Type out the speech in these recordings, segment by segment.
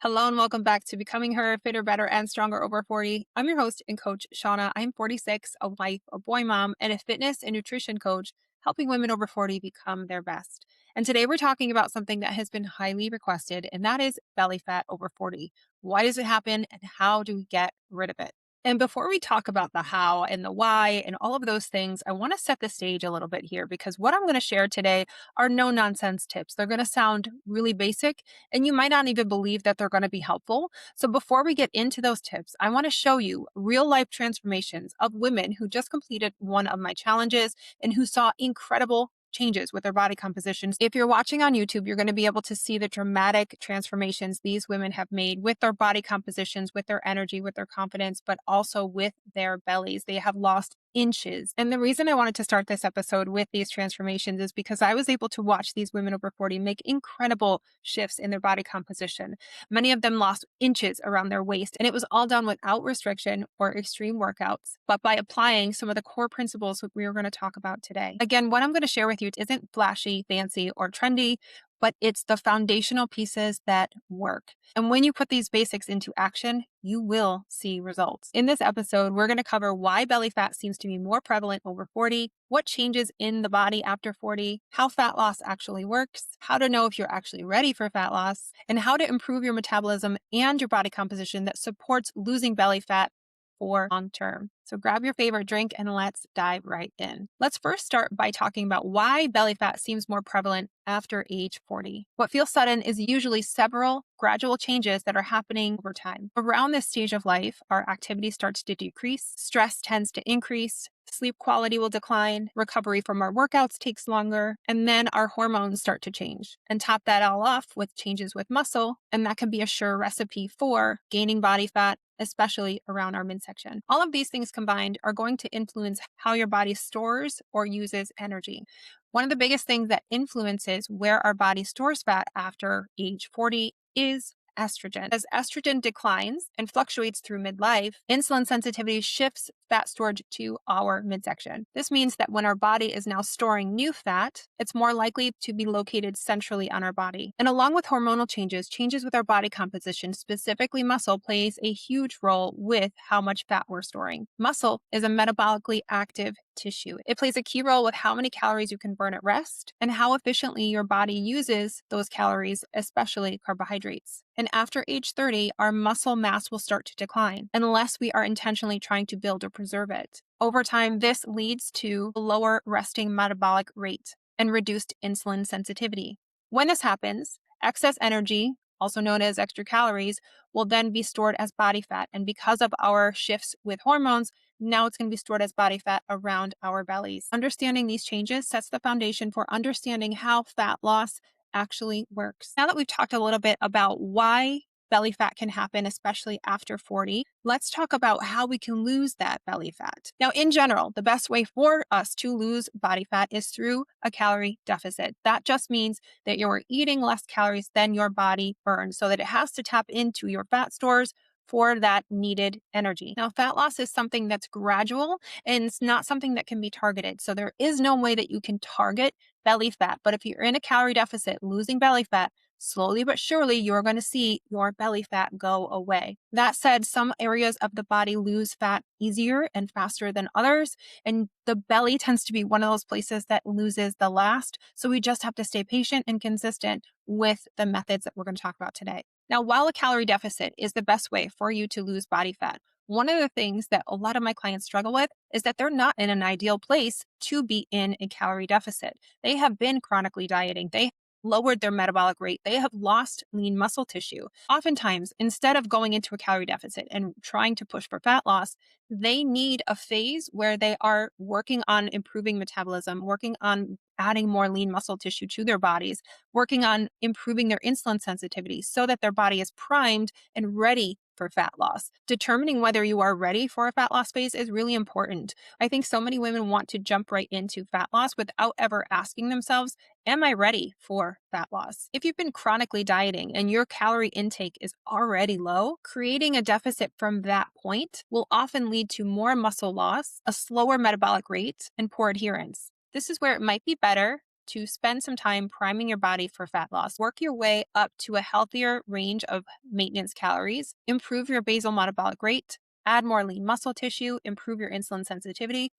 Hello and welcome back to Becoming Her, Fitter, Better, and Stronger Over 40. I'm your host and coach, Shauna. I'm 46, a wife, a boy mom, and a fitness and nutrition coach, helping women over 40 become their best. And today we're talking about something that has been highly requested, and that is belly fat over 40. Why does it happen, and how do we get rid of it? And before we talk about the how and the why and all of those things, I want to set the stage a little bit here because what I'm going to share today are no nonsense tips. They're going to sound really basic and you might not even believe that they're going to be helpful. So before we get into those tips, I want to show you real life transformations of women who just completed one of my challenges and who saw incredible changes with their body compositions. If you're watching on YouTube, you're going to be able to see the dramatic transformations these women have made with their body compositions, with their energy, with their confidence, but also with their bellies. They have lost inches. And the reason I wanted to start this episode with these transformations is because I was able to watch these women over 40 make incredible shifts in their body composition. Many of them lost inches around their waist, and it was all done without restriction or extreme workouts, but by applying some of the core principles that we are going to talk about today. Again, what I'm going to share with you isn't flashy, fancy, or trendy, but it's the foundational pieces that work. And when you put these basics into action, you will see results. In this episode, we're going to cover why belly fat seems to be more prevalent over 40, what changes in the body after 40, how fat loss actually works, how to know if you're actually ready for fat loss, and how to improve your metabolism and your body composition that supports losing belly fat for long term. So grab your favorite drink and let's dive right in. Let's first start by talking about why belly fat seems more prevalent after age 40. What feels sudden is usually several gradual changes that are happening over time. Around this stage of life, our activity starts to decrease, stress tends to increase, sleep quality will decline, recovery from our workouts takes longer, and then our hormones start to change. And top that all off with changes with muscle, and that can be a sure recipe for gaining body fat, especially around our midsection. All of these things combined are going to influence how your body stores or uses energy. One of the biggest things that influences where our body stores fat after age 40 is estrogen. As estrogen declines and fluctuates through midlife, insulin sensitivity shifts fat storage to our midsection. This means that when our body is now storing new fat, it's more likely to be located centrally on our body. And along with hormonal changes, changes with our body composition, specifically muscle, plays a huge role with how much fat we're storing. Muscle is a metabolically active tissue. It plays a key role with how many calories you can burn at rest and how efficiently your body uses those calories, especially carbohydrates. And after age 30, our muscle mass will start to decline unless we are intentionally trying to build or preserve it. Over time, this leads to a lower resting metabolic rate and reduced insulin sensitivity. When this happens, excess energy, also known as extra calories, will then be stored as body fat. And because of our shifts with hormones, now it's going to be stored as body fat around our bellies. Understanding these changes sets the foundation for understanding how fat loss actually works. Now that we've talked a little bit about why belly fat can happen, especially after 40, let's talk about how we can lose that belly fat. Now, in general, the best way for us to lose body fat is through a calorie deficit. That just means that you're eating less calories than your body burns so that it has to tap into your fat stores for that needed energy. Now, fat loss is something that's gradual and it's not something that can be targeted. So there is no way that you can target belly fat. But if you're in a calorie deficit, losing belly fat, slowly but surely, you're going to see your belly fat go away. That said, some areas of the body lose fat easier and faster than others, and the belly tends to be one of those places that loses the last. So we just have to stay patient and consistent with the methods that we're going to talk about today. Now, while a calorie deficit is the best way for you to lose body fat, one of the things that a lot of my clients struggle with is that they're not in an ideal place to be in a calorie deficit. They have been chronically dieting. They lowered their metabolic rate. They have lost lean muscle tissue. Oftentimes, instead of going into a calorie deficit and trying to push for fat loss, they need a phase where they are working on improving metabolism, working on adding more lean muscle tissue to their bodies, working on improving their insulin sensitivity so that their body is primed and ready for fat loss. Determining whether you are ready for a fat loss phase is really important. I think so many women want to jump right into fat loss without ever asking themselves, am I ready for fat loss? If you've been chronically dieting and your calorie intake is already low, creating a deficit from that point will often lead to more muscle loss, a slower metabolic rate, and poor adherence. This is where it might be better to spend some time priming your body for fat loss. Work your way up to a healthier range of maintenance calories, improve your basal metabolic rate, add more lean muscle tissue, improve your insulin sensitivity,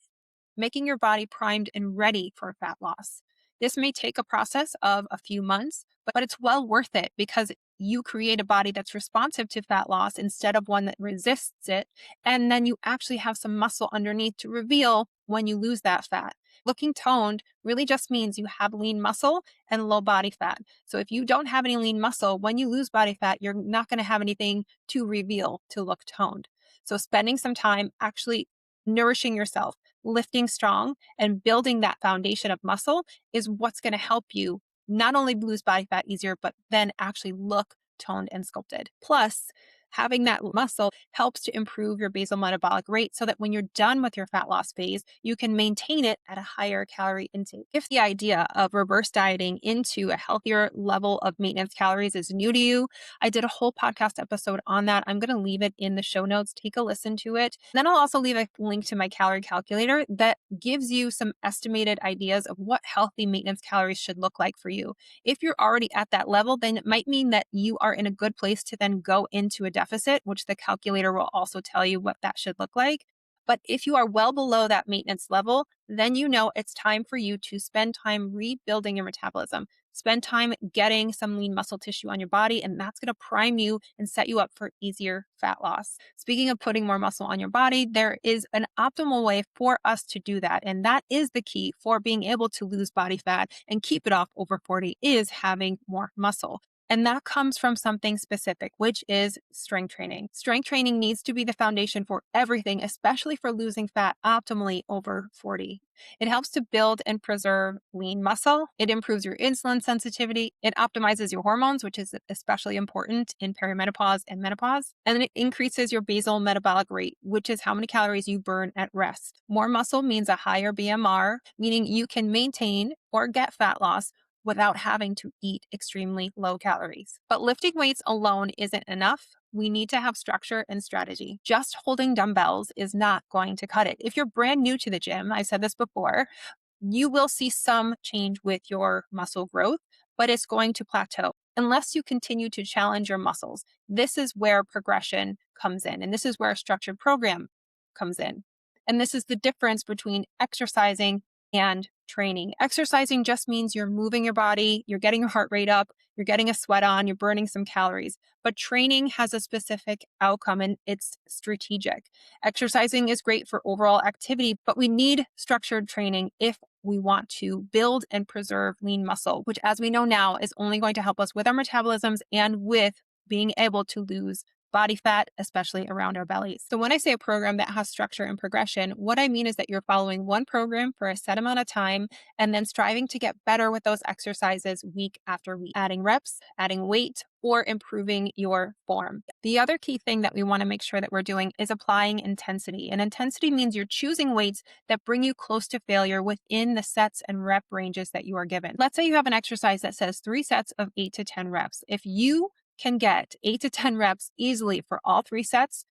making your body primed and ready for fat loss. This may take a process of a few months, but it's well worth it because you create a body that's responsive to fat loss instead of one that resists it. And then you actually have some muscle underneath to reveal when you lose that fat. Looking toned really just means you have lean muscle and low body fat. So if you don't have any lean muscle, when you lose body fat, you're not going to have anything to reveal to look toned. So spending some time actually nourishing yourself, lifting strong, and building that foundation of muscle is what's going to help you not only lose body fat easier, but then actually look toned and sculpted. Plus, having that muscle helps to improve your basal metabolic rate so that when you're done with your fat loss phase, you can maintain it at a higher calorie intake. If the idea of reverse dieting into a healthier level of maintenance calories is new to you, I did a whole podcast episode on that. I'm going to leave it in the show notes. Take a listen to it. Then I'll also leave a link to my calorie calculator that gives you some estimated ideas of what healthy maintenance calories should look like for you. If you're already at that level, then it might mean that you are in a good place to then go into a deficit, which the calculator will also tell you what that should look like. But if you are well below that maintenance level, then you know it's time for you to spend time rebuilding your metabolism. Spend time getting some lean muscle tissue on your body, and that's going to prime you and set you up for easier fat loss. Speaking of putting more muscle on your body, there is an optimal way for us to do that. And that is the key for being able to lose body fat and keep it off over 40 is having more muscle. And that comes from something specific, which is strength training. Strength training needs to be the foundation for everything, especially for losing fat optimally over 40. It helps to build and preserve lean muscle. It improves your insulin sensitivity. It optimizes your hormones, which is especially important in perimenopause and menopause. And then it increases your basal metabolic rate, which is how many calories you burn at rest. More muscle means a higher BMR, meaning you can maintain or get fat loss without having to eat extremely low calories. But lifting weights alone isn't enough. We need to have structure and strategy. Just holding dumbbells is not going to cut it. If you're brand new to the gym, I've said this before, you will see some change with your muscle growth, but it's going to plateau unless you continue to challenge your muscles. This is where progression comes in, and this is where a structured program comes in. And this is the difference between exercising and training. Exercising just means you're moving your body, you're getting your heart rate up, you're getting a sweat on, you're burning some calories. But training has a specific outcome and it's strategic. Exercising is great for overall activity, but we need structured training if we want to build and preserve lean muscle, which, as we know now, is only going to help us with our metabolisms and with being able to lose body fat, especially around our bellies. So when I say a program that has structure and progression, what I mean is that you're following one program for a set amount of time and then striving to get better with those exercises week after week, adding reps, adding weight, or improving your form. The other key thing that we want to make sure that we're doing is applying intensity. And intensity means you're choosing weights that bring you close to failure within the sets and rep ranges that you are given. Let's say you have an exercise that says 3 sets of 8 to 10 reps. If you can get 8 to 10 reps easily for all 3 sets,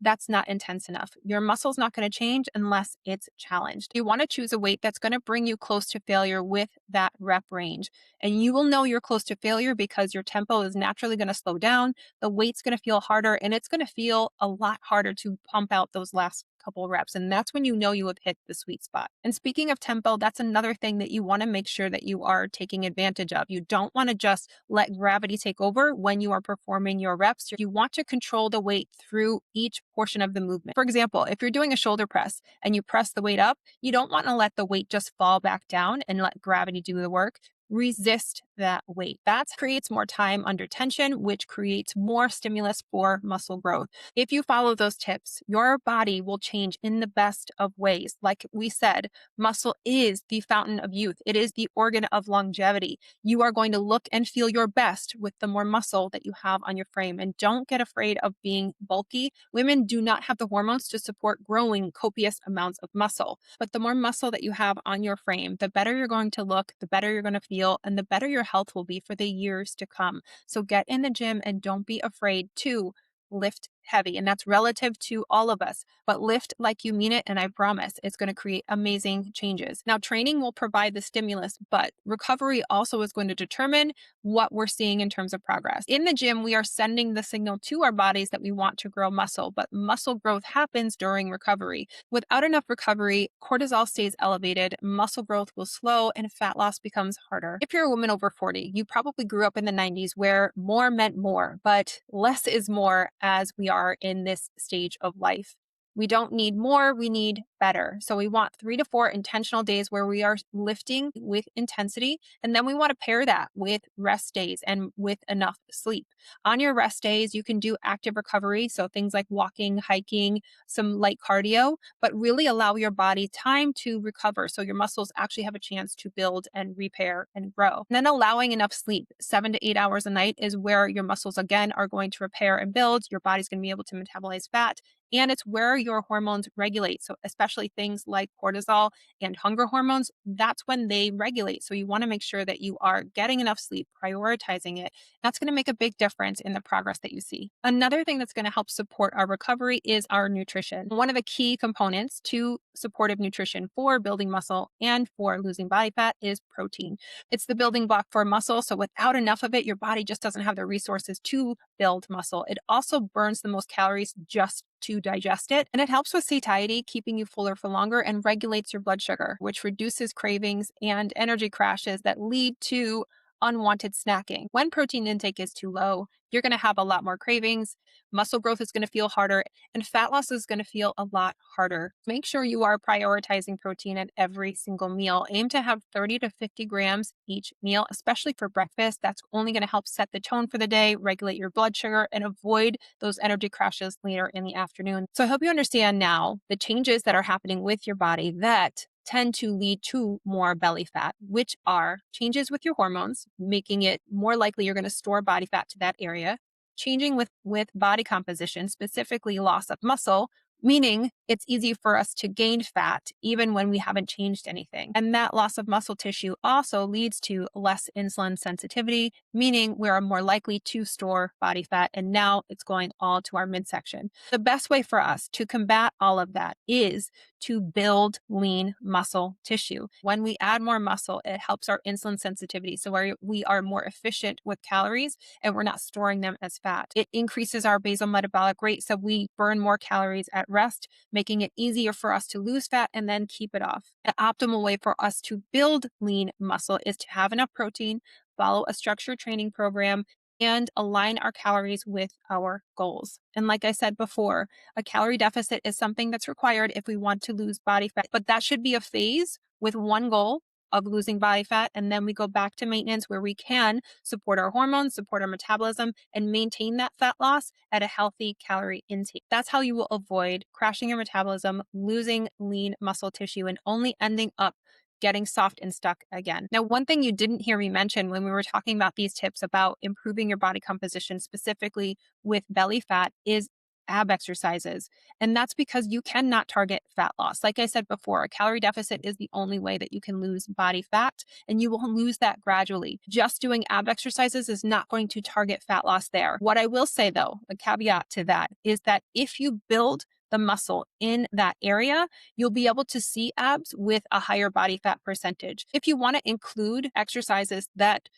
that's not intense enough. Your muscle's not going to change unless it's challenged. You want to choose a weight that's going to bring you close to failure with that rep range. And you will know you're close to failure because your tempo is naturally going to slow down. The weight's going to feel harder and it's going to feel a lot harder to pump out those last couple reps. And that's when you know you have hit the sweet spot. And speaking of tempo, that's another thing that you want to make sure that you are taking advantage of. You don't want to just let gravity take over when you are performing your reps. You want to control the weight through each portion of the movement. For example, if you're doing a shoulder press and you press the weight up, you don't want to let the weight just fall back down and let gravity do the work. Resist that weight. That creates more time under tension, which creates more stimulus for muscle growth. If you follow those tips, your body will change in the best of ways. Like we said, muscle is the fountain of youth. It is the organ of longevity. You are going to look and feel your best with the more muscle that you have on your frame. And don't get afraid of being bulky. Women do not have the hormones to support growing copious amounts of muscle. But the more muscle that you have on your frame, the better you're going to look, the better you're going to feel, and the better your health will be for the years to come. So get in the gym and don't be afraid to lift heavy, and that's relative to all of us. But lift like you mean it, and I promise it's going to create amazing changes. Now, training will provide the stimulus, but recovery also is going to determine what we're seeing in terms of progress. In the gym, we are sending the signal to our bodies that we want to grow muscle, but muscle growth happens during recovery. Without enough recovery, cortisol stays elevated, muscle growth will slow, and fat loss becomes harder. If you're a woman over 40, you probably grew up in the 90s where more meant more, but less is more as we are in this stage of life. We don't need more, we need better. So we want 3 to 4 intentional days where we are lifting with intensity. And then we want to pair that with rest days and with enough sleep. On your rest days, you can do active recovery. So things like walking, hiking, some light cardio, but really allow your body time to recover. So your muscles actually have a chance to build and repair and grow. And then allowing enough sleep, 7 to 8 hours a night, is where your muscles again are going to repair and build. Your body's going to be able to metabolize fat. And it's where your hormones regulate. So, especially things like cortisol and hunger hormones, that's when they regulate. So, you want to make sure that you are getting enough sleep, prioritizing it. That's going to make a big difference in the progress that you see. Another thing that's going to help support our recovery is our nutrition. One of the key components to supportive nutrition for building muscle and for losing body fat is protein. It's the building block for muscle. So, without enough of it, your body just doesn't have the resources to build muscle. It also burns the most calories just to digest it. And it helps with satiety, keeping you fuller for longer, and regulates your blood sugar, which reduces cravings and energy crashes that lead to unwanted snacking. When protein intake is too low, you're going to have a lot more cravings. Muscle growth is going to feel harder, and fat loss is going to feel a lot harder. Make sure you are prioritizing protein at every single meal. Aim to have 30 to 50 grams each meal, especially for breakfast. That's only going to help set the tone for the day, regulate your blood sugar, and avoid those energy crashes later in the afternoon. So I hope you understand now the changes that are happening with your body that tend to lead to more belly fat, which are changes with your hormones, making it more likely you're going to store body fat to that area, changing with body composition, specifically loss of muscle, meaning it's easy for us to gain fat even when we haven't changed anything. And that loss of muscle tissue also leads to less insulin sensitivity, meaning we're more likely to store body fat. And now it's going all to our midsection. The best way for us to combat all of that is to build lean muscle tissue. When we add more muscle, it helps our insulin sensitivity. So we are more efficient with calories and we're not storing them as fat. It increases our basal metabolic rate. So we burn more calories at rest, making it easier for us to lose fat and then keep it off. The optimal way for us to build lean muscle is to have enough protein, follow a structured training program, and align our calories with our goals. And like I said before, a calorie deficit is something that's required if we want to lose body fat, but that should be a phase with one goal of losing body fat. And then we go back to maintenance where we can support our hormones, support our metabolism, and maintain that fat loss at a healthy calorie intake. That's how you will avoid crashing your metabolism, losing lean muscle tissue, and only ending up getting soft and stuck again. Now, one thing you didn't hear me mention when we were talking about these tips about improving your body composition, specifically with belly fat, is ab exercises. And that's because you cannot target fat loss. Like I said before, a calorie deficit is the only way that you can lose body fat, and you will lose that gradually. Just doing ab exercises is not going to target fat loss there. What I will say though, a caveat to that is that if you build the muscle in that area, you'll be able to see abs with a higher body fat percentage. If you want to include exercises that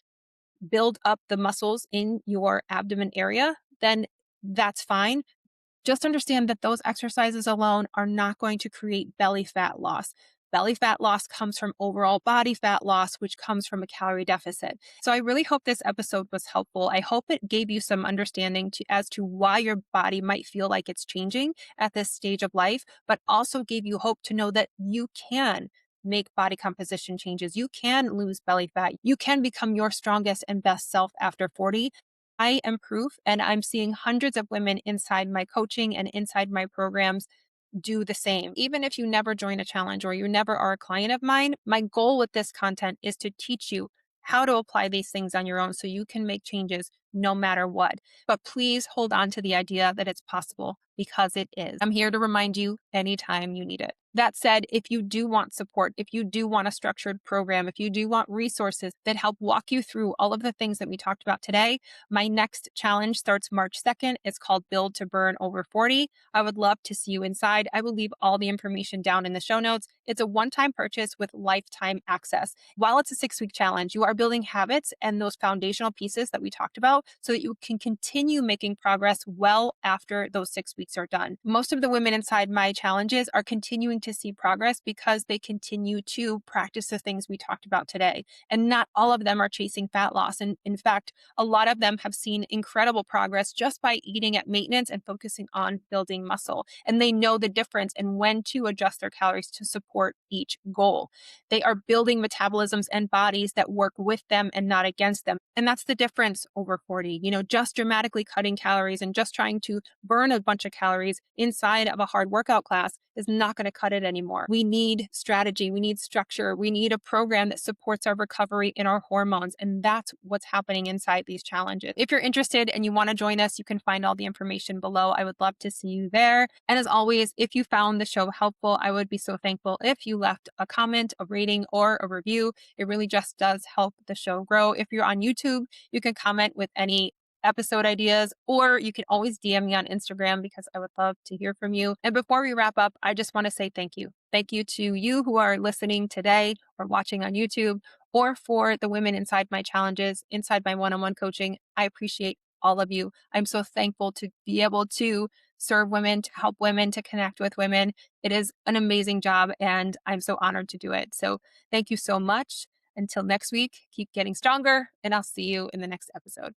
build up the muscles in your abdomen area, then that's fine. Just understand that those exercises alone are not going to create belly fat loss. Belly fat loss comes from overall body fat loss, which comes from a calorie deficit. So I really hope this episode was helpful. I hope it gave you some understanding as to why your body might feel like it's changing at this stage of life, but also gave you hope to know that you can make body composition changes. You can lose belly fat. You can become your strongest and best self after 40. I am proof, and I'm seeing hundreds of women inside my coaching and inside my programs do the same. Even if you never join a challenge or you never are a client of mine, my goal with this content is to teach you how to apply these things on your own so you can make changes no matter what. But please hold on to the idea that it's possible, because it is. I'm here to remind you anytime you need it. That said, if you do want support, if you do want a structured program, if you do want resources that help walk you through all of the things that we talked about today, my next challenge starts March 2nd. It's called Build to Burn Over 40. I would love to see you inside. I will leave all the information down in the show notes. It's a one time purchase with lifetime access. While it's a 6 week challenge, you are building habits and those foundational pieces that we talked about so that you can continue making progress well after those 6 weeks are done. Most of the women inside my challenges are continuing to see progress because they continue to practice the things we talked about today. And not all of them are chasing fat loss. And in fact, a lot of them have seen incredible progress just by eating at maintenance and focusing on building muscle. And they know the difference and when to adjust their calories to support each goal. They are building metabolisms and bodies that work with them and not against them. And that's the difference over 40. Just dramatically cutting calories and just trying to burn a bunch of calories inside of a hard workout class is not going to cut it anymore. We need strategy, we need structure, we need a program that supports our recovery in our hormones. And that's what's happening inside these challenges. If you're interested and you want to join us, you can find all the information below. I would love to see you there. And as always, if you found the show helpful, I would be so thankful if you left a comment, a rating, or a review. It really just does help the show grow. If you're on YouTube, you can comment with any episode ideas, or you can always DM me on Instagram because I would love to hear from you. And before we wrap up, I just want to say thank you. Thank you to you who are listening today or watching on YouTube, or for the women inside my challenges, inside my one-on-one coaching. I appreciate all of you. I'm so thankful to be able to serve women, to help women, to connect with women. It is an amazing job, and I'm so honored to do it. So thank you so much. Until next week, keep getting stronger, and I'll see you in the next episode.